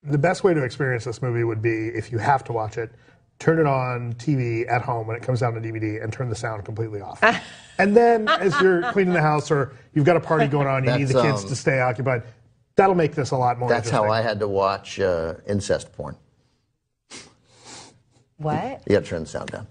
The best way to experience this movie would be, if you have to watch it, turn it on TV at home when it comes down to DVD and turn the sound completely off. And then as you're cleaning the house or you've got a party going on, you need the kids to stay occupied, that'll make this a lot more That's interesting. how I had to watch incest porn. What? You got to turn the sound down.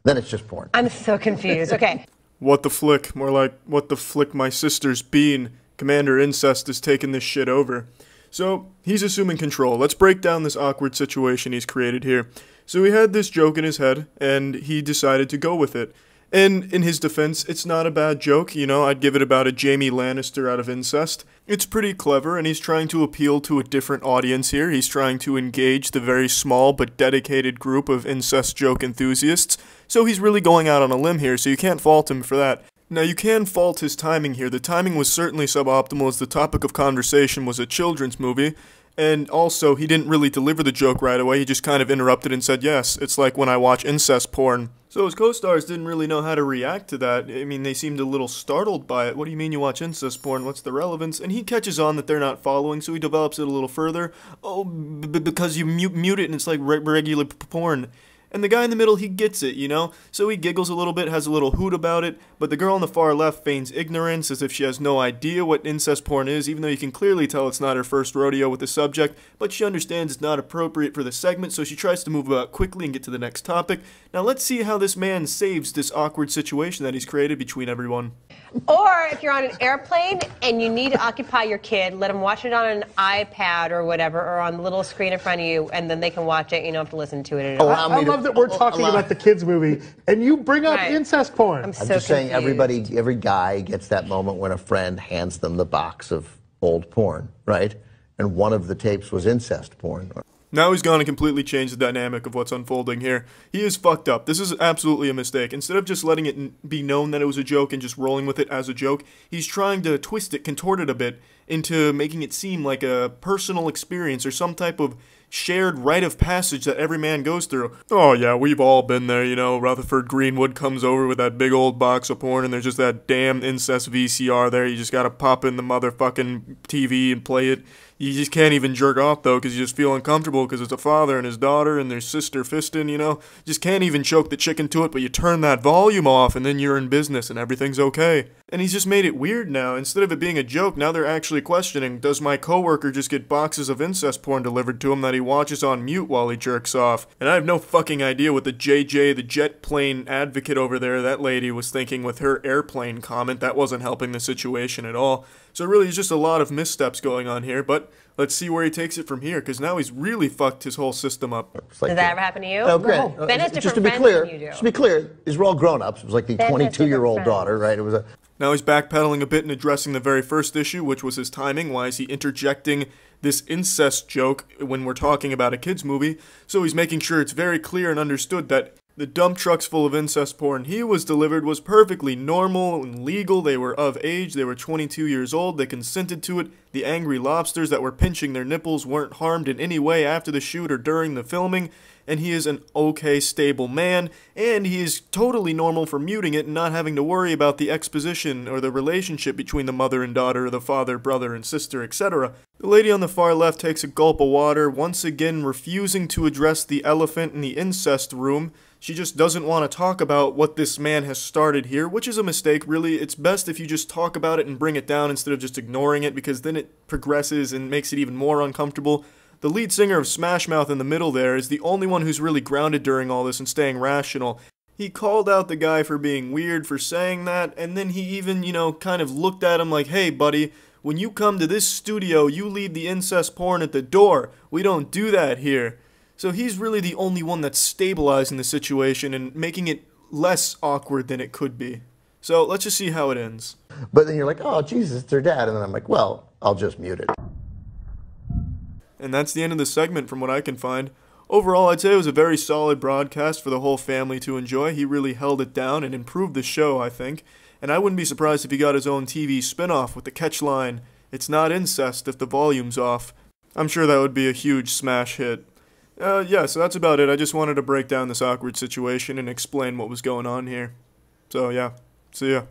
Then it's just porn. I'm so confused. Okay. What the flick? More like, what the flick my sister's been. Commander Incest is taking this shit over. So, he's assuming control. Let's break down this awkward situation he's created here. So he had this joke in his head, and he decided to go with it. And in his defense, it's not a bad joke, you know, I'd give it about a Jaime Lannister out of Incest. It's pretty clever, and he's trying to appeal to a different audience here. He's trying to engage the very small but dedicated group of incest joke enthusiasts. So he's really going out on a limb here, so you can't fault him for that. Now, you can fault his timing here. The timing was certainly suboptimal, as the topic of conversation was a children's movie. And also, he didn't really deliver the joke right away. He just kind of interrupted and said, yes, it's like when I watch incest porn. So his co-stars didn't really know how to react to that. I mean, they seemed a little startled by it. What do you mean you watch incest porn? What's the relevance? And he catches on that they're not following, so he develops it a little further. Oh, because you mute it and it's like regular porn. And the guy in the middle, he gets it, you know? So he giggles a little bit, has a little hoot about it, but the girl on the far left feigns ignorance as if she has no idea what incest porn is, even though you can clearly tell it's not her first rodeo with the subject, but she understands it's not appropriate for the segment, so she tries to move about quickly and get to the next topic. Now let's see how this man saves this awkward situation that he's created between everyone. Or if you're on an airplane and you need to occupy your kid, let them watch it on an iPad or whatever, or on the little screen in front of you, and then they can watch it. You don't have to listen to it at all. I love that we're talking about the kids' movie, and you bring up incest porn. I'm just saying, every guy gets that moment when a friend hands them the box of old porn, right? And one of the tapes was incest porn. Now he's gone and completely changed the dynamic of what's unfolding here. He is fucked up. This is absolutely a mistake. Instead of just letting it be known that it was a joke and just rolling with it as a joke, he's trying to twist it, contort it a bit, into making it seem like a personal experience or some type of shared rite of passage that every man goes through. Oh yeah, we've all been there, you know. Rutherford Greenwood comes over with that big old box of porn and there's just that damn incest VCR there. You just gotta pop in the motherfucking TV and play it. You just can't even jerk off, though, because you just feel uncomfortable because it's a father and his daughter and their sister fisting, you know? Just can't even choke the chicken to it, but you turn that volume off and then you're in business and everything's okay. And he's just made it weird now. Instead of it being a joke, now they're actually questioning, does my coworker just get boxes of incest porn delivered to him that he watches on mute while he jerks off? And I have no fucking idea what the JJ, the jet plane advocate over there, that lady was thinking with her airplane comment. That wasn't helping the situation at all. So really, it's just a lot of missteps going on here, but let's see where he takes it from here, because now he's really fucked his whole system up. Does that ever happen to you? Oh, great. Ben has different just to be friends clear, than you do. just to be clear, these were all grown-ups. It was like the Ben has 22-year-old different daughter, friends. right? It was a... Now he's backpedaling a bit and addressing the very first issue, which was his timing. Why is he interjecting this incest joke when we're talking about a kid's movie? So he's making sure it's very clear and understood that the dump trucks full of incest porn he was delivered was perfectly normal and legal. They were of age. They were 22 years old. They consented to it. The angry lobsters that were pinching their nipples weren't harmed in any way after the shoot or during the filming. And he is an okay, stable man, and he is totally normal for muting it and not having to worry about the exposition or the relationship between the mother and daughter, or the father, brother, and sister, etc. The lady on the far left takes a gulp of water, once again refusing to address the elephant in the incest room. She just doesn't want to talk about what this man has started here, which is a mistake, really. It's best if you just talk about it and bring it down instead of just ignoring it, because then it progresses and makes it even more uncomfortable. The lead singer of Smash Mouth in the middle there is the only one who's really grounded during all this and staying rational. He called out the guy for being weird for saying that, and then he even, you know, kind of looked at him like, hey buddy, when you come to this studio, you leave the incest porn at the door. We don't do that here. So he's really the only one that's stabilizing the situation and making it less awkward than it could be. So let's just see how it ends. But then you're like, oh, Jesus, it's their dad. And then I'm like, well, I'll just mute it. And that's the end of the segment from what I can find. Overall, I'd say it was a very solid broadcast for the whole family to enjoy. He really held it down and improved the show, I think. And I wouldn't be surprised if he got his own TV spin-off with the catchline, "It's not incest if the volume's off." I'm sure that would be a huge smash hit. Yeah, so that's about it. I just wanted to break down this awkward situation and explain what was going on here. So yeah, see ya.